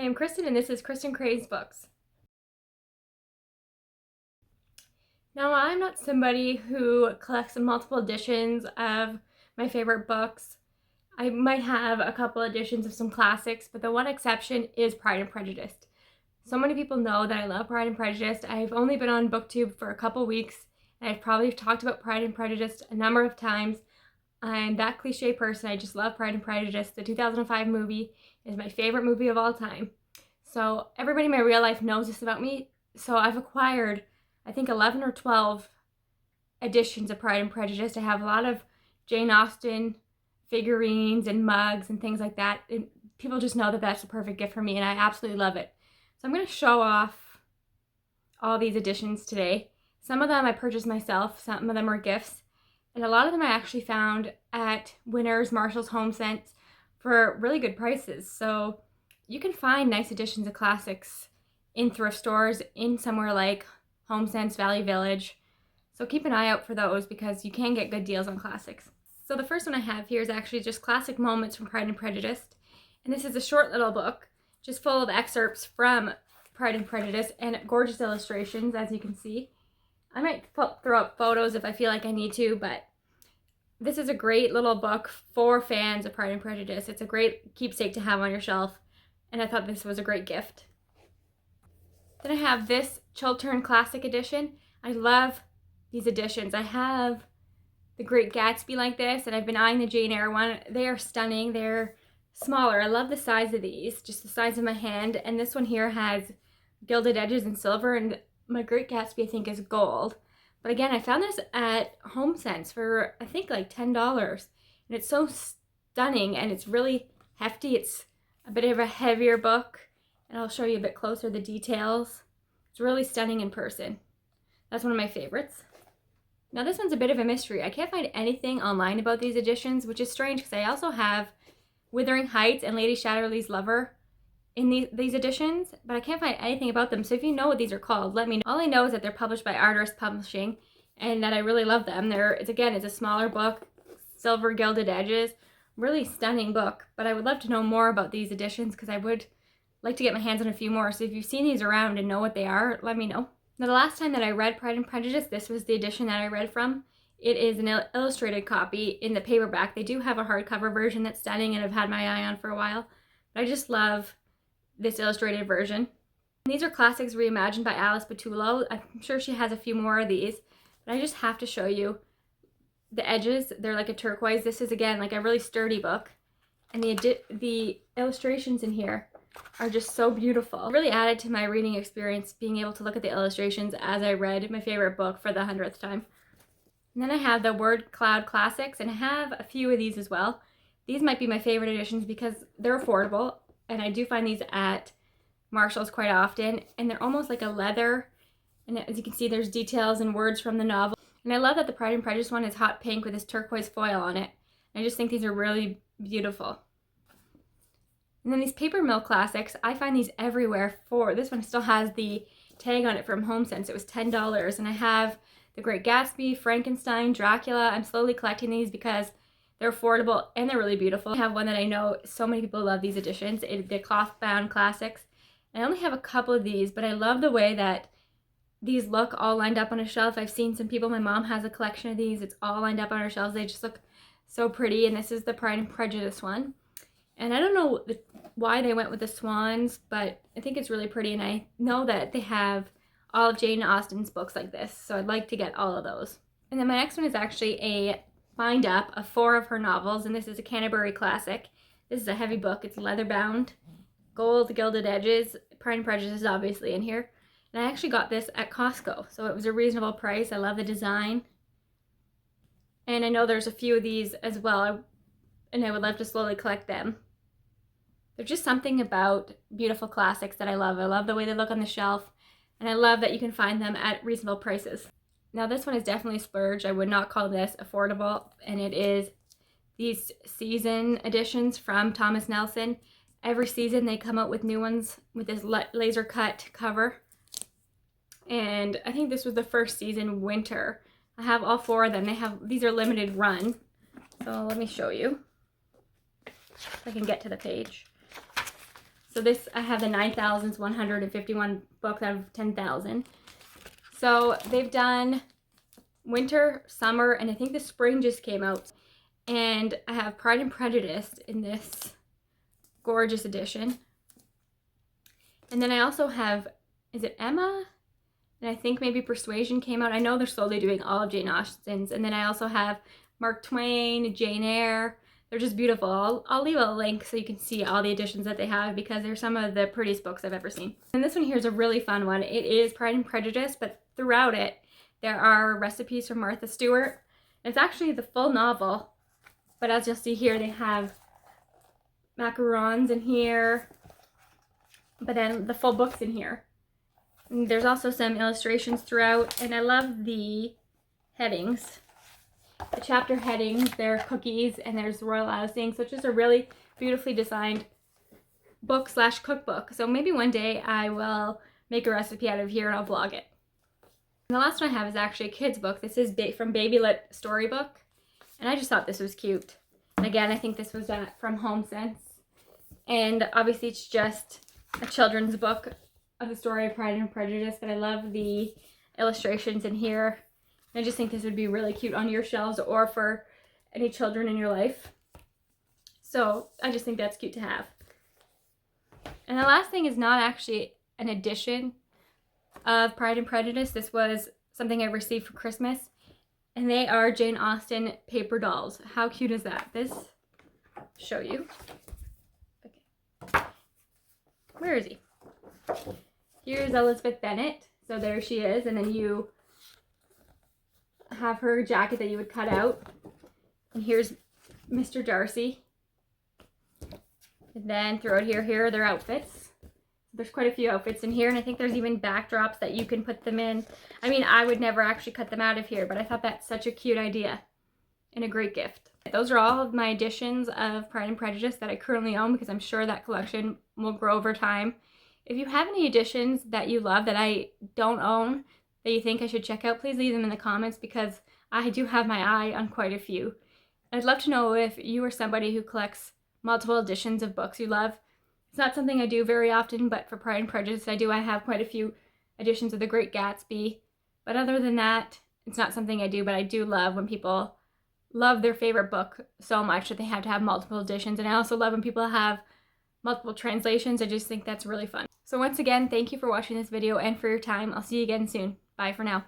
am Kristen and this is Kristen Craves Books. Now, I'm not somebody who collects multiple editions of my favorite books. I might have a couple editions of some classics, but the one exception is Pride and Prejudice. So many people know that I love Pride and Prejudice. I've only been on BookTube for a couple weeks, and I've probably talked about Pride and Prejudice a number of times. I'm that cliche person. I just love Pride and Prejudice. The 2005 movie is my favorite movie of all time. So everybody in my real life knows this about me. So I've acquired, I think, 11 or 12 editions of Pride and Prejudice. I have a lot of Jane Austen figurines and mugs and things like that. And people just know that that's the perfect gift for me, and I absolutely love it. So I'm going to show off all these editions today. Some of them I purchased myself, some of them are gifts, and a lot of them I actually found at Winners, Marshall's, HomeSense for really good prices. So you can find nice editions of classics in thrift stores in somewhere like HomeSense, Valley Village. So keep an eye out for those because you can get good deals on classics. So the first one I have here is actually just classic moments from Pride and Prejudice. And this is a short little book just full of excerpts from Pride and Prejudice and gorgeous illustrations, as you can see. I might throw up photos if I feel like I need to, but this is a great little book for fans of Pride and Prejudice. It's a great keepsake to have on your shelf, and I thought this was a great gift. Then I have this Chiltern Classic Edition. I love these editions. I have the Great Gatsby like this, and I've been eyeing the Jane Eyre one. They are stunning. They're smaller. I love the size of these, just the size of my hand. And this one here has gilded edges in silver, and my Great Gatsby I think is gold. But again, I found this at HomeSense for I think like $10, and it's so stunning and it's really hefty. It's a bit of a heavier book, and I'll show you a bit closer the details. It's really stunning in person. That's one of my favorites. Now this one's a bit of a mystery. I can't find anything online about these editions, which is strange because I also have Wuthering Heights and Lady Chatterley's Lover in these editions, but I can't find anything about them. So if you know what these are called, let me know. All I know is that they're published by Artist Publishing and that I really love them. It's a smaller book, silver gilded edges, really stunning book, but I would love to know more about these editions because I would like to get my hands on a few more. So if you've seen these around and know what they are, let me know. Now the last time that I read Pride and Prejudice, this was the edition that I read from. It is an illustrated copy in the paperback. They do have a hardcover version that's stunning and I've had my eye on for a while, but I just love this illustrated version. And these are classics reimagined by Alice Pattullo. I'm sure she has a few more of these, but I just have to show you the edges. They're like a turquoise. This is again like a really sturdy book, and the illustrations in here are just so beautiful. It really added to my reading experience being able to look at the illustrations as I read my favorite book for the 100th time. And then I have the Word Cloud Classics, and I have a few of these as well. These might be my favorite editions because they're affordable, and I do find these at Marshall's quite often, and they're almost like a leather, and as you can see there's details and words from the novel. And I love that the Pride and Prejudice one is hot pink with this turquoise foil on it. I just think these are really beautiful. And then these Paper Mill Classics, I find these everywhere. This one still has the tag on it from HomeSense. It was $10, and I have the Great Gatsby, Frankenstein, Dracula. I'm slowly collecting these because they're affordable and they're really beautiful. I have one that I know so many people love these editions, the Clothbound Classics. And I only have a couple of these, but I love the way that these look all lined up on a shelf. I've seen some people, my mom has a collection of these. It's all lined up on her shelves. They just look so pretty, and this is the Pride and Prejudice one. And I don't know why they went with the swans, but I think it's really pretty, and I know that they have all of Jane Austen's books like this, so I'd like to get all of those. And then my next one is actually a bind up of 4 of her novels, and this is a Canterbury Classic. This is a heavy book. It's leather bound, gold gilded edges. Pride and Prejudice is obviously in here. And I actually got this at Costco, so it was a reasonable price. I love the design. And I know there's a few of these as well, and I would love to slowly collect them. There's just something about beautiful classics that I love. I love the way they look on the shelf, and I love that you can find them at reasonable prices. Now this one is definitely splurge. I would not call this affordable, and it is these season editions from Thomas Nelson. Every season they come out with new ones with this laser cut cover, and I think this was the first season, winter. I have all 4 of them. These are limited run, so let me show you if I can get to the page. So this, I have the 9,151 books out of 10,000. So they've done winter, summer, and I think the spring just came out. And I have Pride and Prejudice in this gorgeous edition. And then I also have, is it Emma? And I think maybe Persuasion came out. I know they're slowly doing all of Jane Austen's. And then I also have Mark Twain, Jane Eyre. They're just beautiful. I'll leave a link so you can see all the editions that they have because they're some of the prettiest books I've ever seen. And this one here is a really fun one. It is Pride and Prejudice, but throughout it, there are recipes from Martha Stewart. It's actually the full novel, but as you'll see here, they have macarons in here, but then the full book's in here. And there's also some illustrations throughout, and I love the headings. The chapter headings, they're cookies, and there's royal icing, so it's just a really beautifully designed book slash cookbook. So maybe one day I will make a recipe out of here and I'll vlog it. And the last one I have is actually a kid's book. This is from BabyLit Storybook, and I just thought this was cute. And again, I think this was from HomeSense, and obviously it's just a children's book of the story of Pride and Prejudice, but I love the illustrations in here. I just think this would be really cute on your shelves or for any children in your life. So I just think that's cute to have. And the last thing is not actually an edition of Pride and Prejudice. This was something I received for Christmas. And they are Jane Austen paper dolls. How cute is that? This, show you. Okay. Where is he? Here's Elizabeth Bennet. So there she is. And then you have her jacket that you would cut out. And here's Mr. Darcy. And then throughout here are their outfits. There's quite a few outfits in here, and I think there's even backdrops that you can put them in. I mean, I would never actually cut them out of here, but I thought that's such a cute idea and a great gift. Those are all of my editions of Pride and Prejudice that I currently own because I'm sure that collection will grow over time. If you have any editions that you love that I don't own, that you think I should check out, please leave them in the comments because I do have my eye on quite a few. I'd love to know if you are somebody who collects multiple editions of books you love. It's not something I do very often, but for Pride and Prejudice I do. I have quite a few editions of The Great Gatsby. But other than that, it's not something I do, but I do love when people love their favorite book so much that they have to have multiple editions. And I also love when people have multiple translations. I just think that's really fun. So once again, thank you for watching this video and for your time. I'll see you again soon. Bye for now.